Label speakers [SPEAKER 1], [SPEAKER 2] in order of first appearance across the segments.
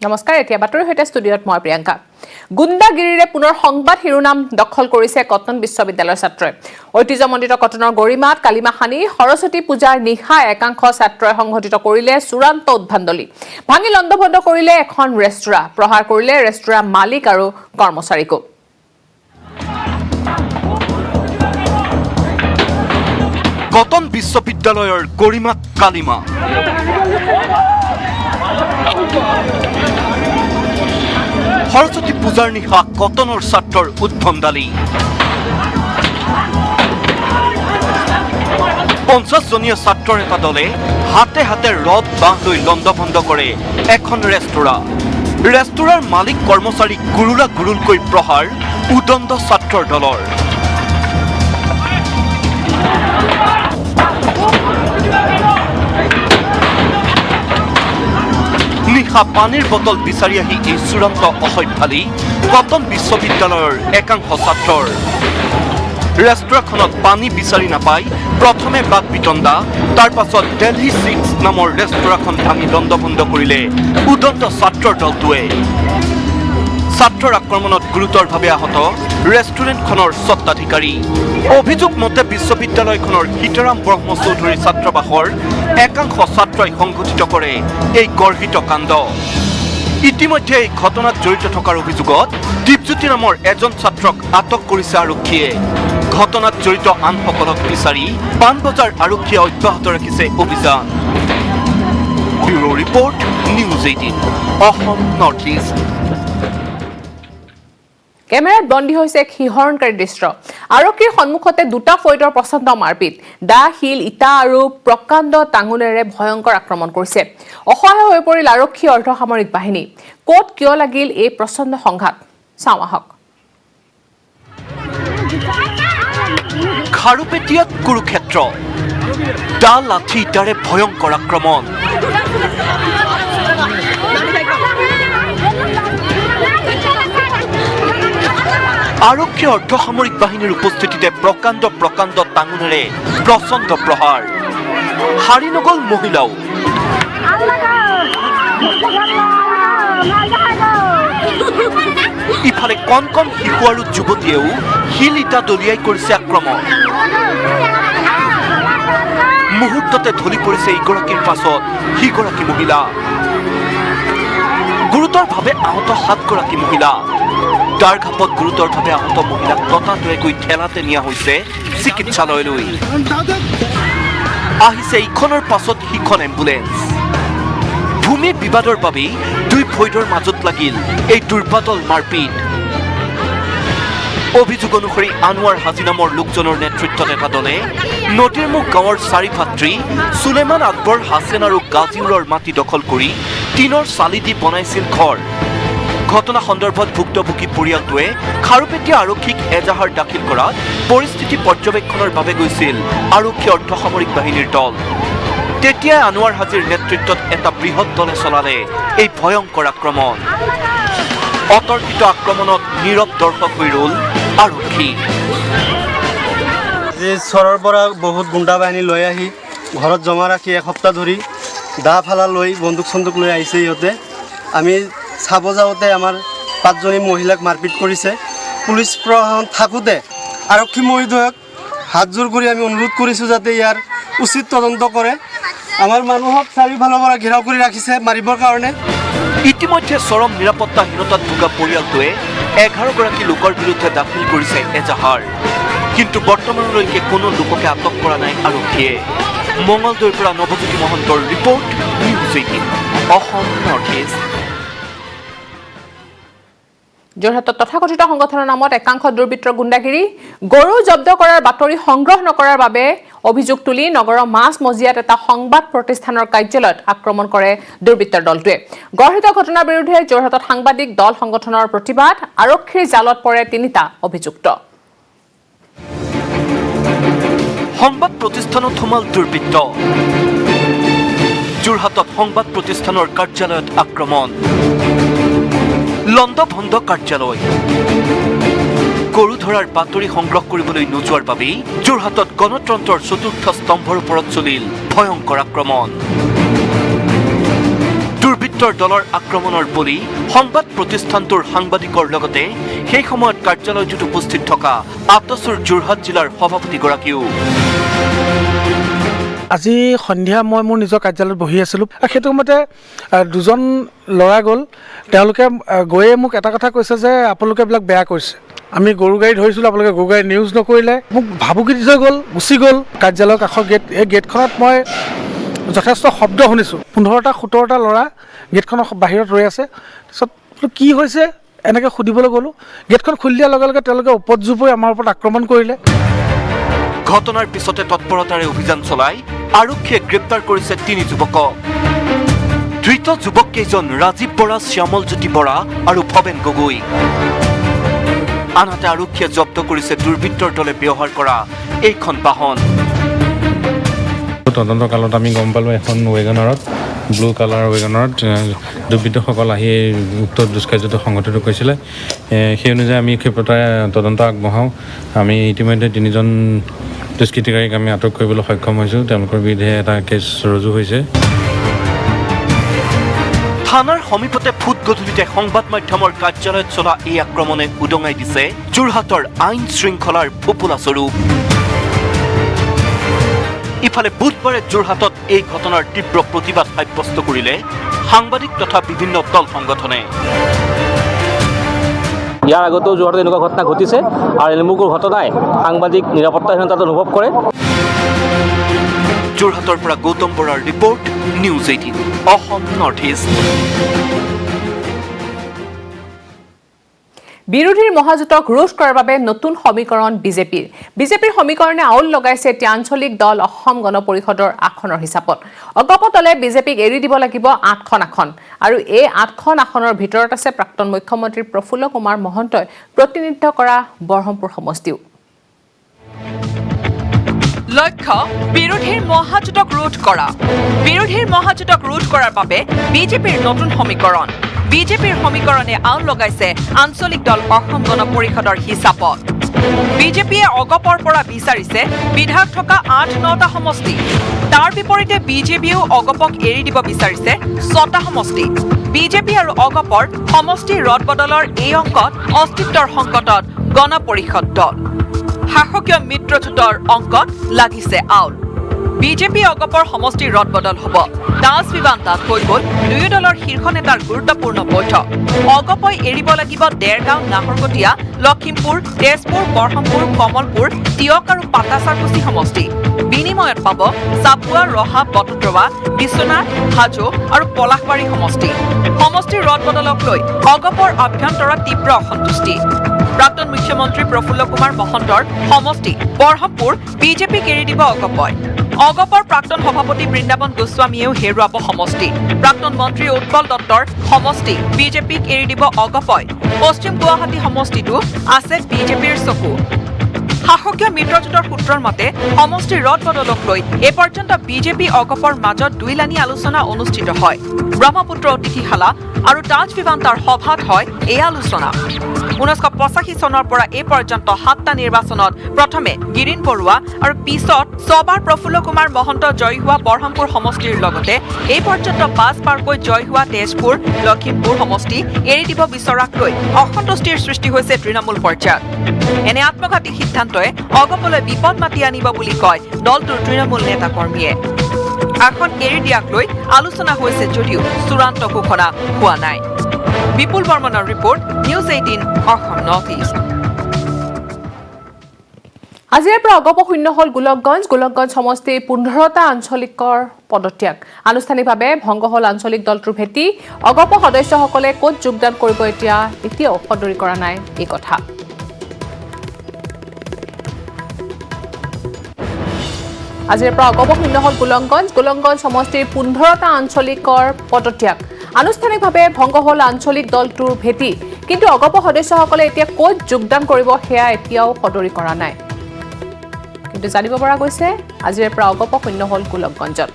[SPEAKER 1] নমস্কাৰ এতিয়া বাতৰি হৈতে ষ্টুডিঅত মই প্ৰিয়ংকা গুণ্ডাগিৰিৰে পুনৰ সংবাদ শিৰোনাম দখল কৰিছে কটন বিশ্ববিদ্যালয়ৰ ছাত্ৰই ঐতিহ্যমণ্ডিত কটনৰ গৰিমাত কালিমাখানি সৰস্বতী পূজাৰ নিশা একাংশ ছাত্ৰই সংঘটিত কৰিলে চূড়ান্ত উদ্ভাণ্ডলি ভাঙি লণ্ডভণ্ড কৰিলে এখন ৰেষ্টুৰা প্ৰহাৰ কৰিলে ৰেষ্টুৰা মালিক আৰু কৰ্মচাৰীকো
[SPEAKER 2] কটন বিশ্ববিদ্যালয়ৰ গৰিমাত কালিমা সৰস্বতী পূজাৰ নিশা কটনৰ ছাত্ৰৰ উদ্ভণ্ডালি 50জনীয়া ছাত্ৰৰ এটা দলে হাতে হাতে ৰড বাঁহ লৈ লণ্ডভণ্ড কৰে এখন ৰেষ্টুৰাৰ মালিক কৰ্মচাৰীক গুৰুলকৈ প্ৰহাৰ উদণ্ড ছাত্ৰৰ দলৰ নিশা পানীৰ বটল বিচাৰি আহি এই চূড়ান্ত অসভ্যালি কটন বিশ্ববিদ্যালয়ৰ একাংশ ছাত্ৰৰ ৰেষ্টুৰাখনত পানী বিচাৰি নাপাই প্ৰথমে বাক বিতণ্ডা তাৰ পাছত দিল্লী 6 নামৰ ৰেষ্টুৰাখন ভাঙি লণ্ডভণ্ড কৰিলে উদণ্ড ছাত্ৰৰ দলটোৱে ছাত্ৰৰ আক্ৰমণত গুৰুতৰভাৱে আহত ৰেষ্টুৰেণ্টখনৰ স্বত্বাধিকাৰী অভিযোগ মতে বিশ্ববিদ্যালয়খনৰ সীতাৰাম ব্ৰহ্ম চৌধুৰী ছাত্ৰাবাসৰ একাংশ ছাত্ৰই সংঘটিত কৰে এই গৰ্হিত কাণ্ড ইতিমধ্যে এই ঘটনাত জড়িত থকাৰ অভিযোগত দীপজ্যোতি নামৰ এজন ছাত্ৰক আটক কৰিছে আৰক্ষীয়ে ঘটনাত জড়িত আনসকলক বিচাৰি পাণবজাৰ আৰক্ষীয়ে অব্যাহত ৰাখিছে অভিযান bureau report news 18 Assam North east
[SPEAKER 1] কেমেৰাত বন্দী হৈছে এক শিহৰণকাৰী দৃশ্য আৰক্ষীৰ সন্মুখতে দুটা ফৈদৰ প্ৰচণ্ড মাৰপিট দা শিল ইটা আৰু প্ৰকাণ্ড টাঙোনেৰে ভয়ংকৰ আক্ৰমণ কৰিছে অসহায় হৈ পৰিল আৰক্ষী অৰ্ধসামৰিক বাহিনী ক'ত কিয় লাগিল এই প্ৰচণ্ড সংঘাত চাওঁ আহক
[SPEAKER 2] খাৰুপেটীয়াত কুৰুক্ষেত্ৰ দা লাঠি ইটাৰে ভয়ংকৰ আক্ৰমণ আৰক্ষী অৰ্ধসামৰিক বাহিনীৰ উপস্থিতিতে প্ৰকাণ্ড টাঙোনেৰে প্ৰচণ্ড প্ৰহাৰ হাৰি নগল মহিলাও ইফালে কণ শিশু আৰু যুৱতীয়েও শিল ইটা দলিয়াই কৰিছে আক্ৰমণ মুহূৰ্ততে ঢলি পৰিছে ইগৰাকীৰ পাছত সিগৰাকী মহিলা গুৰুতৰভাৱে আহত 7গৰাকী মহিলা তাৰ ঘাপত গুৰুতৰভাৱে আহত মহিলাক ততাতৈয়াকৈ ঠেলাতে নিয়া হৈছে চিকিৎসালয়লৈ আহিছে ইখনৰ পাছত সিখন এম্বুলেন্স ভূমি বিবাদৰ বাবে দুই ফৈদৰ মাজত লাগিল এই দুৰ্বাদল মাৰপিট অভিযোগ অনুসৰি আনোৱাৰ হাজি নামৰ লোকজনৰ নেতৃত্বত এটা দলে নদীৰ মুখ গাঁৱৰ 4 ভাতৃ সুলেমান আকবৰ হাছেন আৰু গাজিউলৰ মাটি দখল কৰি টিনৰ চালি দি বনাইছিল ঘৰ ঘটনা সন্দৰ্ভত ভুক্তভোগী পৰিয়ালটোৱে খাৰুপেটীয়া আৰক্ষীক এজাহাৰ দাখিল কৰাত পৰিস্থিতি পৰ্যবেক্ষণৰ বাবে গৈছিল আৰক্ষী অৰ্ধসামৰিক বাহিনীৰ দল তেতিয়াই আনোৱাৰ হাজিৰ নেতৃত্বত এটা বৃহৎ দলে চলালে এই ভয়ংকৰ আক্ৰমণ অতৰ্কিত আক্ৰমণত নীৰৱ দৰ্শক হৈ ৰল আৰক্ষী
[SPEAKER 3] চৰৰ পৰা বহুত গুণ্ডা বাহিনী লৈ আহি ঘৰত জমা ৰাখি এসপ্তাহ ধৰি দা ফালা লৈ বন্দুক চন্দুক লৈ আহিছে ইহঁতে আমি চাব যাওঁতে আমাৰ 5জনী মহিলাক মাৰপিট কৰিছে পুলিচ প্ৰশাসন থাকোঁতে আৰক্ষী মহোদয়ক হাতজোৰ কৰি আমি অনুৰোধ কৰিছোঁ যাতে ইয়াৰ উচিত তদন্ত কৰে আমাৰ মানুহক চাৰিওফালৰ পৰা ঘেৰাও কৰি ৰাখিছে মাৰিবৰ কাৰণে
[SPEAKER 2] ইতিমধ্যে চৰম নিৰাপত্তাহীনতাত ভোগা পৰিয়ালটোৱে 11গৰাকী লোকৰ বিৰুদ্ধে দাখিল কৰিছে এজাহাৰ কিন্তু বৰ্তমানলৈকে কোনো লোককে আটক কৰা নাই আৰক্ষীয়ে মঙলদৈৰ পৰা নৱজ্যোতি মহন্তৰ report news 18 Assam North east
[SPEAKER 1] যোৰহাটত তথাকথিত সংগঠনৰ নামত একাংশ দুৰ্বৃত্তৰ গুণ্ডাগিৰি গৰু জব্দ কৰাৰ বাতৰি সংগ্ৰহ নকৰাৰ বাবে অভিযোগ তুলি নগৰৰ মাছ মজিয়াত এটা সংবাদ প্ৰতিষ্ঠানৰ কাৰ্যালয়ত আক্ৰমণ কৰে দুৰ্বৃত্তৰ দলটোৱে গঢ়িত ঘটনাৰ বিৰুদ্ধে যোৰহাটত সাংবাদিক দল সংগঠনৰ প্ৰতিবাদ আৰক্ষীৰ জালত পৰে 3টা অভিযুক্ত
[SPEAKER 2] সংবাদ প্ৰতিষ্ঠানত সোমাল দুৰ্বৃত্ত যোৰহাটত সংবাদ প্ৰতিষ্ঠানৰ কাৰ্যালয়ত আক্ৰমণ লণ্ডভণ্ড কাৰ্যালয় গৰু ধৰাৰ বাতৰি সংগ্ৰহ কৰিবলৈ নোযোৱাৰ বাবেই যোৰহাটত গণতন্ত্ৰৰ চতুৰ্থ স্তম্ভৰ ওপৰত চলিল ভয়ংকৰ আক্ৰমণ দুৰ্বৃত্ত দুৰ্বৃত্তৰ দলৰ আক্ৰমণৰ বলি সংবাদ প্ৰতিষ্ঠানটোৰ সাংবাদিকৰ লগতে সেই সময়ত কাৰ্যালয়টোত উপস্থিত থকা আতচুৰ যোৰহাট জিলাৰ সভাপতিগৰাকীও
[SPEAKER 4] আজি সন্ধিয়া মই মোৰ নিজৰ কাৰ্যালয়ত বহি আছিলোঁ আৰু সেইটো সময়তে দুজন ল'ৰা গ'ল তেওঁলোকে গৈয়ে মোক এটা কথা কৈছে যে আপোনালোকে এইবিলাক বেয়া কৰিছে আমি গৰু গাড়ী ধৰিছিলোঁ আপোনালোকে গৰু গাড়ী নিউজ নকৰিলে মোক ভাবুকি দি থৈ গ'ল গুচি গ'ল কাৰ্যালয়ৰ কাষৰ গেট এই গেটখনত মই যথেষ্ট শব্দ শুনিছোঁ 15টা 17টা ল'ৰা গেটখনৰ বাহিৰত ৰৈ আছে তাৰপিছত কি হৈছে এনেকৈ সুধিবলৈ গ'লোঁ গেটখন খুলি দিয়াৰ লগে লগে তেওঁলোকে উপদ্ৰৱ হৈ আমাৰ ওপৰত আক্ৰমণ কৰিলে
[SPEAKER 2] ঘটনাৰ পিছতে তৎপৰতাৰে অভিযান চলাই আৰক্ষীয়ে গ্ৰেপ্তাৰ কৰিছে 3 যুৱকক ধৃত যুৱককেইজন ৰাজীৱ বৰা শ্যামল জ্যোতি বৰা আৰু ভৱেন গগৈ আনহাতে আৰক্ষীয়ে জব্দ কৰিছে দুৰ্বৃত্তৰ দলে ব্যৱহাৰ কৰা এইখন বাহন
[SPEAKER 5] তদন্তকালত আমি গম পালোঁ এখন ৱেগনাৰত ব্লু কালাৰ ৱেগনাৰত দুৰ্বৃত্তসকল আহি উক্ত দুষ্কাৰ্যটো সংঘটিত কৰিছিলে সেই অনুযায়ী আমি ক্ষিপ্ৰতাৰে তদন্ত আগবঢ়াওঁ আমি ইতিমধ্যে 3জন দুষ্কৃতিকাৰীক আমি আটক কৰিবলৈ সক্ষম হৈছোঁ তেওঁলোকৰ বিৰুদ্ধে এটা কেছ ৰুজু হৈছে
[SPEAKER 2] থানাৰ সমীপতে ফুট গধূলিতে সংবাদ মাধ্যমৰ কাৰ্যালয়ত চলা এই আক্ৰমণে উদঙাই দিছে যোৰহাটৰ আইন শৃংখলাৰ ফোপোলা স্বৰূপ ইফালে বুধবাৰে যোৰহাটত এই ঘটনাৰ তীব্ৰ প্ৰতিবাদ সাব্যস্ত কৰিলে সাংবাদিক তথা বিভিন্ন দল সংগঠনে
[SPEAKER 6] ইয়াৰ আগতেও যোৰহাটত এনেকুৱা ঘটনা ঘটিছে আৰু এনেকুৱা ঘটনাই সাংবাদিক নিৰাপত্তাহীনতাত অনুভৱ কৰে
[SPEAKER 2] যোৰহাটৰ পৰা গৌতম বৰাৰ report news 18 Assam North east
[SPEAKER 1] বিৰোধীৰ মহাজোঁটক ৰোধ কৰাৰ বাবে নতুন সমীকৰণ বিজেপিৰ সমীকৰণে আউল লগাইছে এতিয়া আঞ্চলিক দল অসম গণ পৰিষদৰ আসনৰ হিচাপত অগপ দলে বিজেপিক এৰি দিব লাগিব 8খন আসন আৰু এই 8খন আসনৰ ভিতৰত আছে প্ৰাক্তন মুখ্যমন্ত্ৰী প্ৰফুল্ল কুমাৰ মহন্তই প্ৰতিনিধিত্ব কৰা বৰহমপুৰ সমষ্টিও
[SPEAKER 7] লক্ষ্য বিৰোধীৰ মহাজোঁটক ৰোধ কৰাৰ বাবে বিজেপিৰ নতুন সমীকৰণ বিজেপিৰ সমীকৰণে আউল লগাইছে আঞ্চলিক দল অসম গণ পৰিষদৰ হিচাপত বিজেপিয়ে অগপৰ পৰা বিচাৰিছে বিধায়ক থকা 8-9টা সমষ্টি তাৰ বিপৰীতে বিজেপিয়েও অগপক এৰি দিব বিচাৰিছে 6টা সমষ্টি বিজেপি আৰু অগপৰ সমষ্টি ৰদবদলৰ এই অংকত অস্তিত্বৰ সংকটত গণ পৰিষদ দল শাসকীয় মিত্ৰজোঁটৰ অংকত লাগিছে আউল বিজেপি অগপৰ সমষ্টি ৰদবদল হ'ব দাস বিবান্তাত হৈ গ'ল দুয়ো দলৰ শীৰ্ষ নেতাৰ গুৰুত্বপূৰ্ণ বৈঠক অগপই এৰিব লাগিব দেৰগাঁও নাহৰকটীয়া লখিমপুৰ তেজপুৰ বৰহমপুৰ কমলপুৰ তিয়ক আৰু পাটাচাৰকুচি সমষ্টি বিনিময়ত পাব চাপুৱা ৰহা বটদ্ৰৱা বিশ্বনাথ হাজো আৰু পলাশবাৰী সমষ্টিৰ ৰদবদলক লৈ অগপৰ আভ্যন্তৰত তীব্ৰ অসন্তুষ্টি প্ৰাক্তন মুখ্যমন্ত্ৰী প্ৰফুল্ল কুমাৰ মহন্তৰ সমষ্টি বৰহমপুৰ বিজেপিক এৰি দিব অগপৰ প্ৰাক্তন সভাপতি বৃন্দাবন গোস্বামীয়েও হেৰুৱাব সমষ্টি প্ৰাক্তন মন্ত্ৰী উৎপল দত্তৰ সমষ্টি বিজেপিক এৰি দিব অগপই পশ্চিম গুৱাহাটী সমষ্টিটো আছে বিজেপিৰ চকু শাসকীয় মিত্ৰজোঁটৰ সূত্ৰৰ মতে সমষ্টিৰ ৰদবদলক লৈ এই পৰ্যন্ত বিজেপি অগপৰ মাজত দুইলানি আলোচনা অনুষ্ঠিত হয় ব্ৰহ্মপুত্ৰ অতিথিশালা আৰু তাজ বিবান্তাৰ সভাত হয় এই আলোচনা 1985 চনৰ পৰা এই পৰ্যন্ত 7টা নিৰ্বাচনত প্ৰথমে গিৰিন বৰুৱা আৰু পিছত 6বাৰ প্ৰফুল্ল কুমাৰ মহন্ত জয় হোৱা বৰহমপুৰ সমষ্টিৰ লগতে এই পৰ্যন্ত 5বাৰকৈ জয় হোৱা তেজপুৰ লখিমপুৰ সমষ্টি এৰি দিব বিচৰাক লৈ অসন্তুষ্টিৰ সৃষ্টি হৈছে তৃণমূল পৰ্যায়ত এনে আত্মঘাতী সিদ্ধান্তই অগপলৈ বিপদ মাতি আনিব বুলি কয় দলটোৰ তৃণমূল নেতা কৰ্মীয়ে আসন এৰি দিয়াক লৈ আলোচনা হৈছে যদিও চূড়ান্ত ঘোষণা হোৱা নাই বিপুল বৰ্মনৰ report news 18 Assam North east
[SPEAKER 1] আজিৰ পৰা অগপ শূন্য হ'ল গোলকগঞ্জ সমষ্টিৰ 15টা আঞ্চলিকৰ পদত্যাগ আনুষ্ঠানিকভাৱে ভংগ হ'ল আঞ্চলিক দলটোৰ ভেটি অগপ সদস্যসকলে ক'ত যোগদান কৰিব এতিয়াও সদৰি কৰা নাই এই কথা আজিৰ পৰা অগপ শূন্য হ'ল গোলকগঞ্জ সমষ্টিৰ 15টা আঞ্চলিকৰ পদত্যাগ আনুষ্ঠানিকভাৱে ভংগ হ'ল আঞ্চলিক দলটোৰ ভেটি কিন্তু অগপ সদস্যসকলে এতিয়া ক'ত যোগদান কৰিব সেয়া এতিয়াও সদৰি কৰা নাই কিন্তু জানিব পৰা গৈছে আজিৰ পৰা অগপ শূন্য হ'ল গোলকগঞ্জত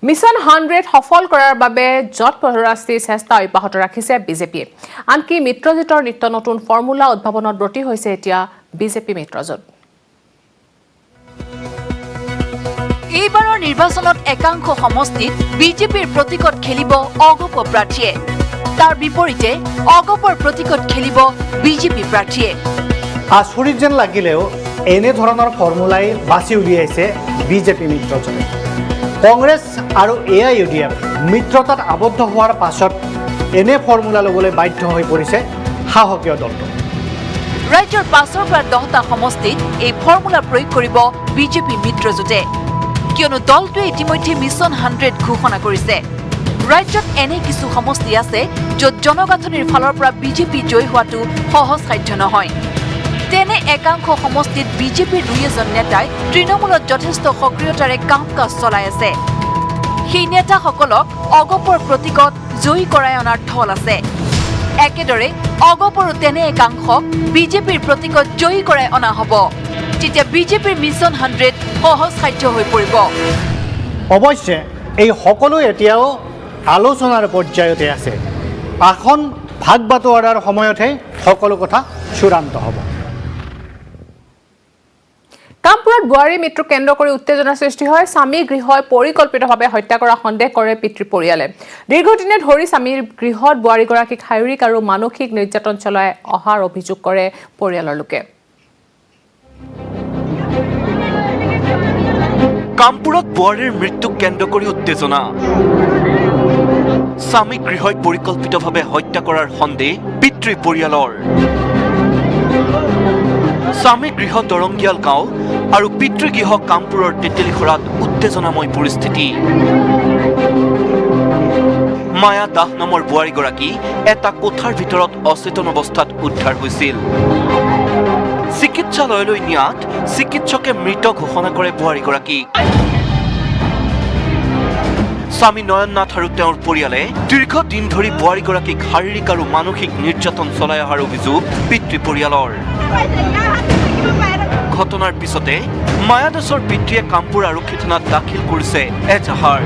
[SPEAKER 1] মিছন 100 সফল কৰাৰ বাবে যৎপৰোনাস্তি চেষ্টা অব্যাহত ৰাখিছে বিজেপিয়ে আনকি মিত্ৰজোঁটৰ নিত্য নতুন ফৰ্মুলা উদ্ভাৱনত ব্ৰতী হৈছে এতিয়া বিজেপি মিত্ৰজোঁট
[SPEAKER 8] নিৰ্বাচনত একাংশ সমষ্টিত বিজেপিৰ প্ৰতীকত খেলিব অগপ প্ৰাৰ্থীয়ে তাৰ বিপৰীতে অগপৰ প্ৰতীকত খেলিব বিজেপি প্ৰাৰ্থীয়ে
[SPEAKER 9] আচৰিত যেন লাগিলেও এনে ধৰণৰ ফৰ্মুলাই বাছি উলিয়াইছে বিজেপি মিত্ৰজনে কংগ্ৰেছ আৰু AIUDF মিত্ৰতাত আবদ্ধ হোৱাৰ পাছত এনে ফৰ্মুলা ল'বলৈ বাধ্য হৈ পৰিছে সাহসীয় দলটো
[SPEAKER 8] ৰাজ্যৰ 5ৰ পৰা 10টা সমষ্টিত এই ফৰ্মুলা প্ৰয়োগ কৰিব বিজেপি মিত্ৰজোঁটে কিয়নো দলটোৱে ইতিমধ্যে মিছন 100 ঘোষণা কৰিছে ৰাজ্যত এনে কিছু সমষ্টি আছে য'ত জনগাঁথনিৰ ফালৰ পৰা বিজেপি জয়ী হোৱাটো সহজসাধ্য নহয় তেনে একাংশ সমষ্টিত বিজেপিৰ 2-এজন নেতাই তৃণমূলত যথেষ্ট সক্ৰিয়তাৰে কাম কাজ চলাই আছে সেই নেতাসকলক অগপৰ প্ৰতীকত জয়ী কৰাই অনাৰ থল আছে একেদৰে অগপৰো তেনে একাংশক বিজেপিৰ প্ৰতীকত জয়ী কৰাই অনা হ'ব তেতিয়া বিজেপিৰ মিছন 100 সহজসাধ্য হৈ পৰিব
[SPEAKER 9] অৱশ্যে এই সকলো এতিয়াও আলোচনাৰ পৰ্যায়তে আছে আসন ভাগ বাটোৱাৰাৰ সময়তহে সকলো কথা চূড়ান্ত হ'ব
[SPEAKER 1] কামপুৰত বোৱাৰী মৃত্যুক কেন্দ্ৰ কৰি উত্তেজনা সৃষ্টি হয় স্বামী গৃহই পৰিকল্পিতভাৱে হত্যা কৰা সন্দেহ কৰে পিতৃ পৰিয়ালে দীৰ্ঘদিনে ধৰি স্বামীৰ গৃহত বোৱাৰীগৰাকীক শাৰীৰিক আৰু মানসিক নিৰ্যাতন চলাই অহাৰ অভিযোগ কৰে পৰিয়ালৰ লোকে
[SPEAKER 2] কামপুৰত বোৱাৰীৰ মৃত্যুক কেন্দ্ৰ কৰি উত্তেজনা স্বামী গৃহই পৰিকল্পিতভাৱে হত্যা কৰাৰ সন্দেহ পিতৃ পৰিয়ালৰ স্বামী গৃহ দৰংগিয়াল গাঁও আৰু পিতৃগৃহ কামপুৰৰ তেতেলীখৰাত উত্তেজনাময় পৰিস্থিতি মায়া দাস নামৰ বোৱাৰীগৰাকী এটা কোঠাৰ ভিতৰত অচেতন অৱস্থাত উদ্ধাৰ হৈছিল চিকিৎসালয়লৈ নিয়াত চিকিৎসকে মৃত ঘোষণা কৰে বোৱাৰীগৰাকীক স্বামী নয়ন নাথ আৰু তেওঁৰ পৰিয়ালে দীৰ্ঘদিন ধৰি বোৱাৰীগৰাকীক শাৰীৰিক আৰু মানসিক নিৰ্যাতন চলাই অহাৰ অভিযোগ পিতৃ পৰিয়ালৰ ঘটনাৰ পিছতে মায়া দাসৰ পিতৃয়ে কামপুৰ আৰক্ষী থানাত দাখিল কৰিছে এজাহাৰ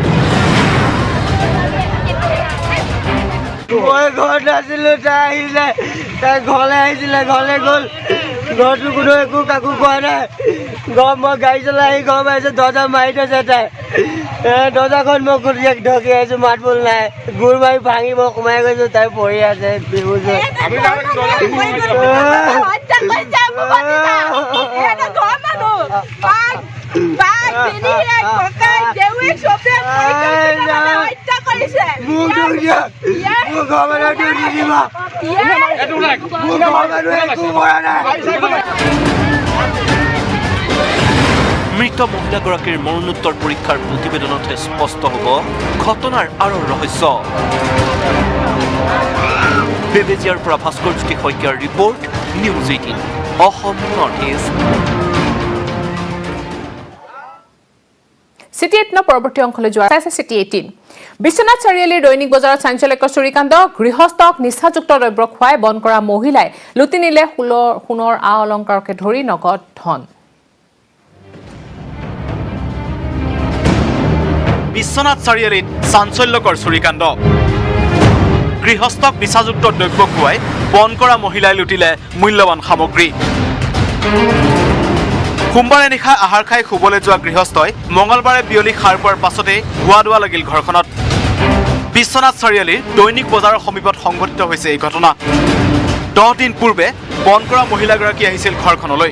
[SPEAKER 10] মই ঘৰত নাছিলো তাই আহিলে তাই ঘৰলৈ আহিছিলে ঘৰলৈ গ'ল ঘৰটো কোনো একো কাকো কোৱা নাই মই গাড়ী চলাই আহি ঘৰ পাইছোঁ দৰ্জা মাৰি থৈছে তাই দৰ্জাখন মই খুলিয়াক ঢকি আহিছোঁ মাত বোল নাই গোৰ মাৰি ভাঙি মই সোমাই গৈছোঁ তাই পৰি আছে বিহুজ
[SPEAKER 2] মৃত মহিলাগৰাকীৰ মৰণোত্তৰ পৰীক্ষাৰ প্ৰতিবেদনতহে স্পষ্ট হ'ব ঘটনাৰ আঁৰৰ ৰহস্য বেবেজিয়াৰ পৰা ভাস্কৰজ্যোতি শইকীয়াৰ report news 18 Assam North East
[SPEAKER 1] city 18 পৰৱৰ্তী অংশলৈ যোৱা আছে সিটি 18 বিশ্বনাথ চাৰিআলিৰ দৈনিক বজাৰত চাঞ্চল্যকৰ চুৰিকাণ্ড গৃহস্থক নিচাযুক্ত দ্ৰব্য খুৱাই বন্ধ কৰা মহিলাই লুটি নিলে সোণৰ আ অলংকাৰকে ধৰি নগদ ধন
[SPEAKER 2] বিশ্বনাথ চাৰিআলিত চাঞ্চল্যকৰ চুৰিকাণ্ড গৃহস্থক নিচাযুক্ত দ্ৰব্য খুৱাই বন্ধ কৰা মহিলাই লুটিলে মূল্যৱান সামগ্ৰী সোমবাৰে নিশা আহাৰ খাই শুবলৈ যোৱা গৃহস্থই মঙলবাৰে বিয়লি সাৰ পোৱাৰ পাছতে ধোৱা লাগিল ঘৰখনত বিশ্বনাথ চাৰিআলিৰ দৈনিক বজাৰৰ সমীপত সংঘটিত হৈছে এই ঘটনা 10 দিন পূৰ্বে বন্ধ কৰা মহিলাগৰাকী আহিছিল ঘৰখনলৈ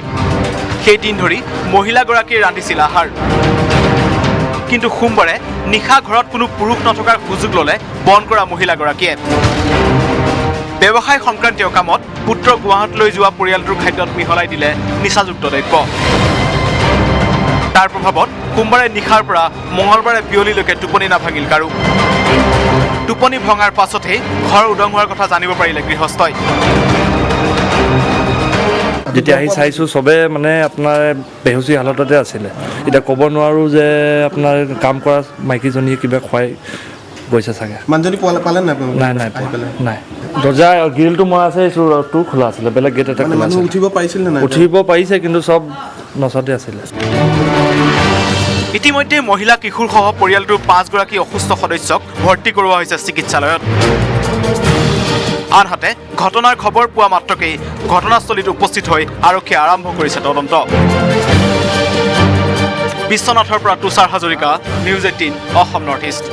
[SPEAKER 2] সেই দিন ধৰি মহিলাগৰাকীয়ে ৰান্ধিছিল আহাৰ কিন্তু সোমবাৰে নিশা ঘৰত কোনো পুৰুষ নথকাৰ সুযোগ ল'লে বন্ধ কৰা মহিলাগৰাকীয়ে ব্যৱসায় সংক্ৰান্তীয় কামত পুত্ৰ গুৱাহাটীলৈ যোৱা পৰিয়ালটোৰ খাদ্যত মিহলাই দিলে নিচাযুক্ত দ্ৰব্য তাৰ প্ৰভাৱত সোমবাৰে নিশাৰ পৰা মঙলবাৰে বিয়লিলৈকে টোপনি নাভাঙিল কাৰো টোপনি ভঙাৰ পাছতহে ঘৰ উদং হোৱাৰ কথা জানিব পাৰিলে গৃহস্থই
[SPEAKER 11] যেতিয়া আহি চাইছোঁ চবে মানে আপোনাৰ বেহুচি হালততে আছিলে এতিয়া ক'ব নোৱাৰোঁ যে আপোনাৰ কাম কৰা মাইকীজনীয়ে কিবা খুৱাই গৈছে চাগে
[SPEAKER 3] মানুহজনী পালে নাই
[SPEAKER 11] নাই নাই দৰ্জা গ্ৰিলটো মই আছে চোৰটো খোলা আছিলে বেলেগ গেট এটা খোলা আছিল
[SPEAKER 3] উঠিব পাৰিছিল নে নাই
[SPEAKER 11] উঠিব পাৰিছে কিন্তু চব নচতে আছিলে
[SPEAKER 2] ইতিমধ্যে মহিলা কিশোৰসহ পৰিয়ালটোৰ 5 গৰাকী অসুস্থ সদস্যক ভৰ্তি কৰোৱা হৈছে চিকিৎসালয়ত আনহাতে ঘটনাৰ খবৰ পোৱা মাত্ৰকেই ঘটনাস্থলীত উপস্থিত হৈ আৰক্ষীয়ে আৰম্ভ কৰিছে তদন্ত বিশ্বনাথৰ পৰা Tushar Hazarika, news 18 Assam North East.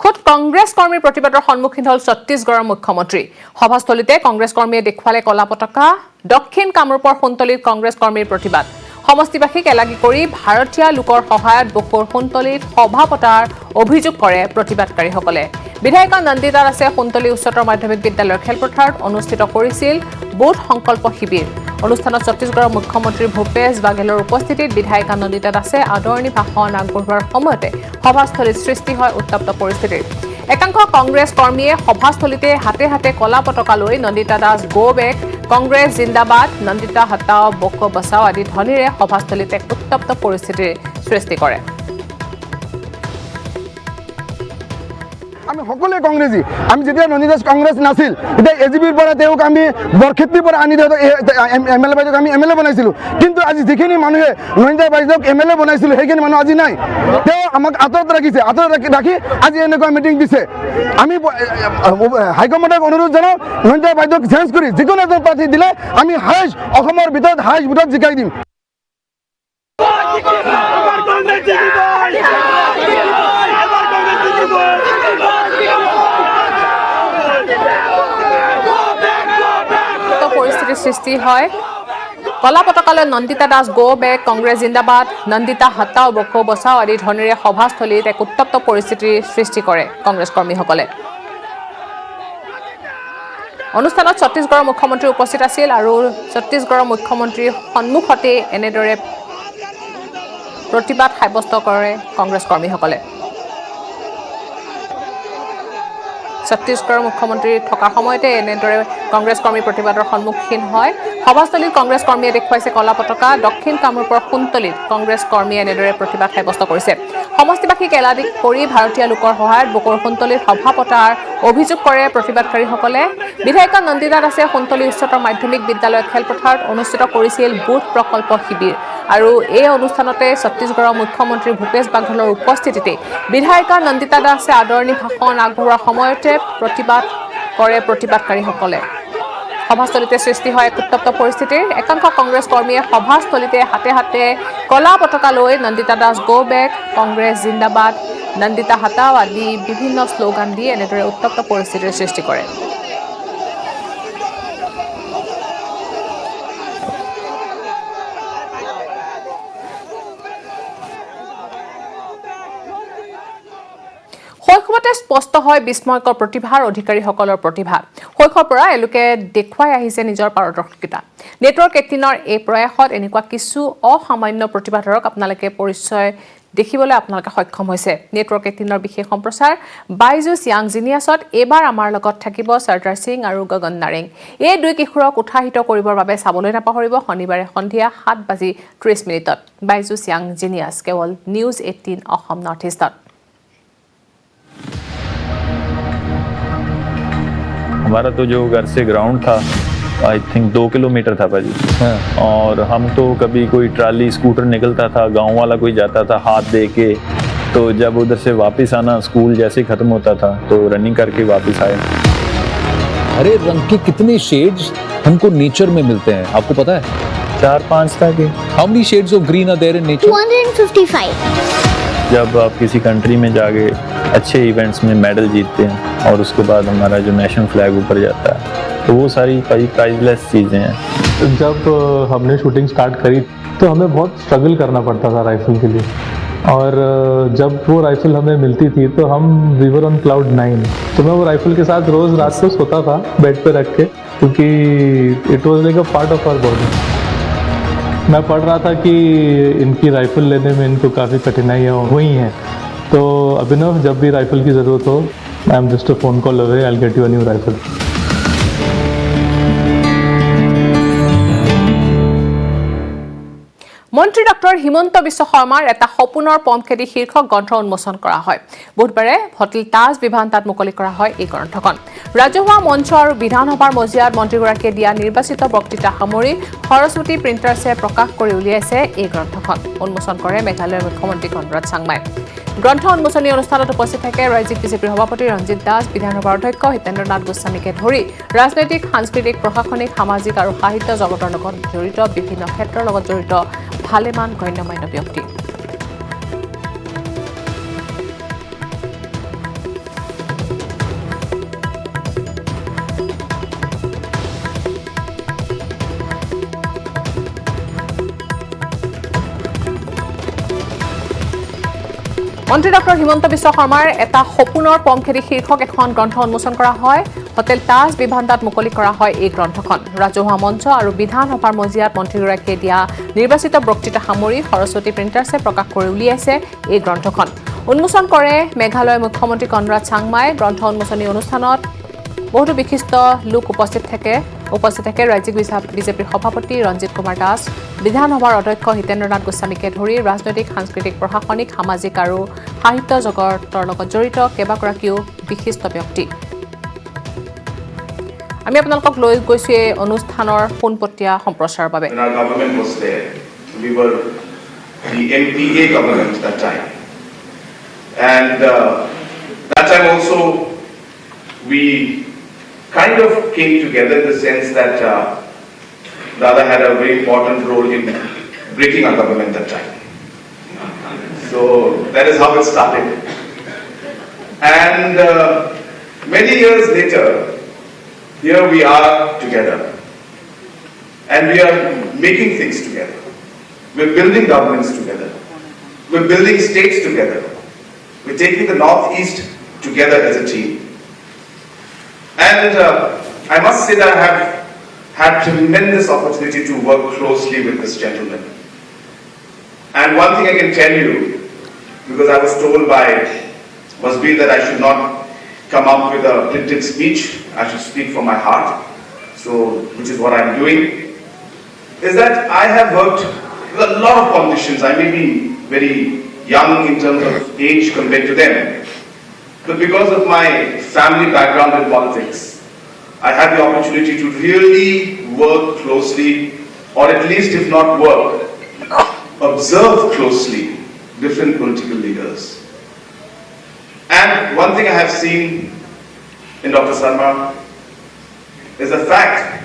[SPEAKER 1] খুদ কংগ্ৰেছ কৰ্মীৰ প্ৰতিবাদৰ সন্মুখীন হ'ল ছত্তীশগড়ৰ মুখ্যমন্ত্ৰী। সভাস্থলীতে কংগ্ৰেছ কৰ্মীয়ে দেখুৱালে কলা পতাকা। দক্ষিণ কামৰূপৰ সোণতলীত কংগ্ৰেছ কৰ্মীৰ প্ৰতিবাদ। সমষ্টিবাসীক এলাগী কৰি ভাৰতীয় লোকৰ সহায়ত বকোৰ সোণতলীত সভা পতাৰ অভিযোগ কৰে প্ৰতিবাদকাৰীসকলে। বিধায়িকা নন্দিতা দাসে সোণতলী উচ্চতৰ মাধ্যমিক বিদ্যালয়ৰ খেলপথাৰত অনুষ্ঠিত কৰিছিল বুথ সংকল্প শিবিৰ। অনুষ্ঠানত ছত্তীশগড়ৰ মুখ্যমন্ত্ৰী ভূপেশ বাঘেলৰ উপস্থিতিত বিধায়িকা নন্দিতা দাসে আদৰণি ভাষণ আগবঢ়োৱাৰ সময়তে সভাস্থলীত সৃষ্টি হয় উত্তপ্ত পৰিস্থিতিৰ। একাংশ কংগ্ৰেছ কৰ্মীয়ে সভাস্থলীতে হাতে হাতে কলা পতাকা লৈ নন্দিতা দাস গো বেক, কংগ্ৰেছ জিন্দাবাদ, নন্দিতা হটাও বকো বচাও আদি ধ্বনিৰে সভাস্থলীত এক উত্তপ্ত পৰিস্থিতিৰ সৃষ্টি কৰে।
[SPEAKER 12] আমি সকলোৱে কংগ্ৰেছী। আমি যেতিয়া নন্দিতা দাস কংগ্ৰেছ নাছিল, এতিয়া এজিপিৰ পৰা তেওঁক আমি বৰক্ষেত্ৰীৰ পৰা আনি MLA বাইদেউক আমি MLA বনাইছিলোঁ। কিন্তু আজি যিখিনি মানুহে নন্দিতা বাইদেউক MLA বনাইছিলোঁ সেইখিনি মানুহ আজি নাই। তেওঁ আমাক আঁতৰত ৰাখিছে, আঁতৰত ৰাখি আজি এনেকুৱা মিটিং দিছে। আমি হাইকমাণ্ডক অনুৰোধ জনাওঁ, নন্দিতা বাইদেউক চেঞ্জ কৰি যিকোনো এজন প্ৰাৰ্থী দিলে আমি হায়েষ্ট অসমৰ ভিতৰত হায়েষ্ট ভোটত জিকাই দিম।
[SPEAKER 1] পৰিস্থিতিৰ সৃষ্টি হয়। কলা পতাকালৈ নন্দিতা দাস গো বেক, কংগ্ৰেছ জিন্দাবাদ, নন্দিতা হটাও বকো বচাও আদি ধ্বনিৰে সভাস্থলীত এক উত্তপ্ত পৰিস্থিতিৰ সৃষ্টি কৰে কংগ্ৰেছ কৰ্মীসকলে। অনুষ্ঠানত ছত্তীশগড়ৰ মুখ্যমন্ত্ৰী উপস্থিত আছিল আৰু ছত্তীশগড়ৰ মুখ্যমন্ত্ৰীৰ সন্মুখতে এনেদৰে প্ৰতিবাদ সাব্যস্ত কৰে কংগ্ৰেছ কৰ্মীসকলে। ছত্তীশগড়ৰ মুখ্যমন্ত্ৰী থকাৰ সময়তে এনেদৰে কংগ্ৰেছ কৰ্মী প্ৰতিবাদৰ সন্মুখীন হয়। সভাস্থলীত কংগ্ৰেছ কৰ্মীয়ে দেখুৱাইছে কলা পতাকা। দক্ষিণ কামৰূপৰ সোণতলীত কংগ্ৰেছ কৰ্মীয়ে এনেদৰে প্ৰতিবাদ সাব্যস্ত কৰিছে। সমষ্টিবাসীক এলাগী কৰি ভাৰতীয় লোকৰ সহায়ত বকোৰ সোণতলীত সভা পতাৰ অভিযোগ কৰে প্ৰতিবাদকাৰীসকলে। বিধায়িকা নন্দিতা দাসে সোণতলী উচ্চতৰ মাধ্যমিক বিদ্যালয়ৰ খেলপথাৰত অনুষ্ঠিত কৰিছিল বুথ প্ৰকল্প শিবিৰ আৰু এই অনুষ্ঠানতে ছত্তীশগড়ৰ মুখ্যমন্ত্ৰী ভূপেশ বাঘেলৰ উপস্থিতিতে বিধায়িকা নন্দিতা দাসে আদৰণি ভাষণ আগবঢ়োৱাৰ সময়তে প্ৰতিবাদ কৰে প্ৰতিবাদকাৰীসকলে। সভাস্থলীতে সৃষ্টি হয় এক উত্তপ্ত পৰিস্থিতিৰ। একাংশ কংগ্ৰেছ কৰ্মীয়ে সভাস্থলীতে হাতে হাতে কলা পতাকা লৈ নন্দিতা দাস গো বেক, কংগ্ৰেছ জিন্দাবাদ, নন্দিতা হটাও আদি বিভিন্ন শ্লোগান দি এনেদৰে উত্তপ্ত পৰিস্থিতিৰ সৃষ্টি কৰে। শৈশৱতে স্পষ্ট হয় বিস্ময়কৰ প্ৰতিভাৰ অধিকাৰীসকলৰ প্ৰতিভা। শৈশৱৰ পৰা এওঁলোকে দেখুৱাই আহিছে নিজৰ পাৰদৰ্শিতা। নেটৱৰ্ক 18ৰ এই প্ৰয়াসত এনেকুৱা কিছু অসামান্য প্ৰতিভাধৰক আপোনালোকে পৰিচয় দেখিবলৈ আপোনালোকে সক্ষম হৈছে। নেটৱৰ্ক 18ৰ বিশেষ সম্প্ৰচাৰ বাইজুছ য়াং জিনিয়াছত এইবাৰ আমাৰ লগত থাকিব সৰ্দাৰ সিং আৰু গগন নাৰেং। এই দুই কিশোৰক উৎসাহিত কৰিবৰ বাবে চাবলৈ নাপাহৰিব শনিবাৰে সন্ধিয়া 7:30 বাইজুছ য়াং জিনিয়াছ কেৱল নিউজ 18 অসম নৰ্থ ইষ্টত।
[SPEAKER 13] हमारा तो जो घर से ग्राउंड था आई थिंक 2 किलोमीटर था भाजी। और हम तो कभी कोई ट्राली स्कूटर निकलता था, गांव वाला कोई जाता था हाथ दे के, तो जब उधर से वापस आना स्कूल जैसे ही खत्म होता था तो रनिंग करके वापस आए।
[SPEAKER 14] हरे रंग के कितने शेड्स हमको नेचर में मिलते हैं आपको पता है?
[SPEAKER 13] 4-5 था कि
[SPEAKER 14] how many shades of green are there in nature?
[SPEAKER 15] 255।
[SPEAKER 13] जब आप किसी कंट्री में जाके अच्छे इवेंट्स में मेडल जीतते हैं और उसके बाद हमारा जो नेशनल फ्लैग ऊपर जाता है तो वो सारी प्राइजलेस चीज़ें हैं।
[SPEAKER 16] जब हमने शूटिंग स्टार्ट करी तो हमें बहुत स्ट्रगल करना पड़ता था राइफल के लिए, और जब वो राइफल हमें मिलती थी तो हम वी वर ऑन क्लाउड 9। तो मैं वो राइफल के साथ रोज़ रात को सोता था बेड पे रख के, क्योंकि it was like a part of our body. मैं पढ़ रहा था कि इनकी राइफल लेने में इनको काफ़ी कठिनाइयाँ हुई हैं, तो अभिनव जब भी राइफल की ज़रूरत हो I am just a phone call away, I will get you a new rifle.
[SPEAKER 1] মন্ত্ৰী ডক্টৰ হিমন্ত বিশ্ব শৰ্মাৰ এটা সপোনৰ পমখেদি শীৰ্ষক গ্ৰন্থ উন্মোচন কৰা হয়। বুধবাৰে হোটেল তাজ বিভান্তাত মুকলি কৰা হয় এই গ্ৰন্থখন। ৰাজহুৱা মঞ্চ আৰু বিধানসভাৰ মজিয়াত মন্ত্ৰীগৰাকীয়ে দিয়া নিৰ্বাচিত বক্তৃতা সামৰি সৰস্বতী প্ৰিণ্টাৰ্ছে প্ৰকাশ কৰি উলিয়াইছে এই গ্ৰন্থখন। উন্মোচন কৰে মেঘালয়ৰ মুখ্যমন্ত্ৰী কনৰাড চাংমাই। গ্ৰন্থ উন্মোচনী অনুষ্ঠানত উপস্থিত থাকে ৰাজ্যিক বিজেপিৰ সভাপতি ৰঞ্জিত দাস, বিধানসভাৰ অধ্যক্ষ হিতেন্দ্ৰ নাথ গোস্বামীকে ধৰি ৰাজনৈতিক, সাংস্কৃতিক, প্ৰশাসনিক, সামাজিক আৰু সাহিত্য জগতৰ লগত জড়িত বিভিন্ন ক্ষেত্ৰৰ লগত জড়িত ভালেমান গণ্যমান্য ব্যক্তি। মন্ত্ৰী ডক্টৰ হিমন্ত বিশ্ব শৰ্মাৰ এটা সপোনৰ পমখেদি শীৰ্ষক এখন গ্ৰন্থ উন্মোচন কৰা হয়। হোটেল তাজ বিভান্তাত মুকলি কৰা হয় এই গ্ৰন্থখন। ৰাজহুৱা মঞ্চ আৰু বিধানসভাৰ মজিয়াত মন্ত্ৰীগৰাকীয়ে দিয়া নিৰ্বাচিত বক্তৃতা সামৰি সৰস্বতী প্ৰিণ্টাৰ্ছে প্ৰকাশ কৰি উলিয়াইছে এই গ্ৰন্থখন। উন্মোচন কৰে মেঘালয়ৰ মুখ্যমন্ত্ৰী কনৰাড চাংমাই। গ্ৰন্থ উন্মোচনী অনুষ্ঠানত বহুতো বিশিষ্ট লোক উপস্থিত থাকে ৰাজ্যিক বিজেপিৰ সভাপতি ৰঞ্জিত কুমাৰ দাস, বিধানসভাৰ অধ্যক্ষ হিতেন্দ্ৰ নাথ গোস্বামীকে ধৰি ৰাজনৈতিক, সাংস্কৃতিক, প্ৰশাসনিক, সামাজিক আৰু সাহিত্য জগতৰ লগত জড়িত কেইবাগৰাকীও বিশিষ্ট ব্যক্তি। আমি আপোনালোকক লৈ গৈছো এই অনুষ্ঠানৰ পোনপটীয়া সম্প্ৰচাৰৰ বাবে।
[SPEAKER 15] Kind of came together in the sense that Dada had a very important role in breaking our government that time. So that is how it started. And many years later, here we are together. And we are making things together. We're building governments together. We're building states together. We're taking the Northeast together as a team. And I must say that I have had tremendous opportunity to work closely with this gentleman. And one thing I can tell you, because I was told by Masbir that I should not come up with a printed speech, I should speak from my heart, so which is what I'm doing, is that I have worked with a lot of politicians. I may be very young in terms of age compared to them, but because of my family background in politics, I had the opportunity to really work closely, or at least if not work, observe closely different political leaders. And one thing I have seen in Dr. Sarma is the fact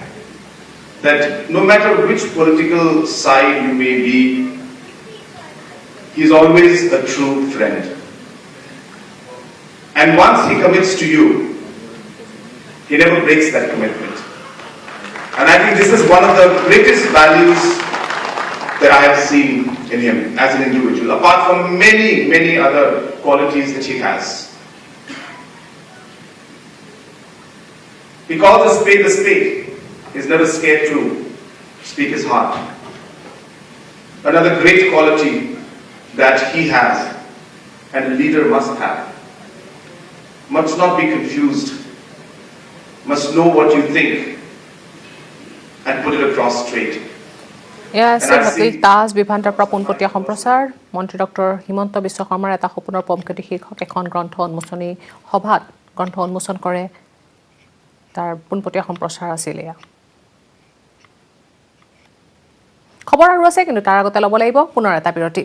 [SPEAKER 15] that no matter which political side you may be, he is always a true friend. And once he commits to you, he never breaks that commitment. And I think this is one of the greatest values that I have seen in him as an individual, apart from many, many other qualities that he has. He calls a spade a spade. He's never scared to speak his heart. Another great quality that he has and a leader must have. Must not be confused, must know what you think and put it across straight.
[SPEAKER 1] Hotel Taj বিভান্তৰ পৰা পোনপটীয়া সম্প্ৰচাৰ। মন্ত্ৰী doctor Himanta Biswa শৰ্মাৰ এটা সপোনৰ পমখেদি শীৰ্ষক এখন গ্ৰন্থ উন্মোচনী সভাত গ্ৰন্থ উন্মোচন কৰে, তাৰ পোনপটীয়া সম্প্ৰচাৰ আছিল এয়া। খবৰ আৰু আছে, কিন্তু তাৰ আগতে ল'ব লাগিব পুনৰ এটা বিৰতি।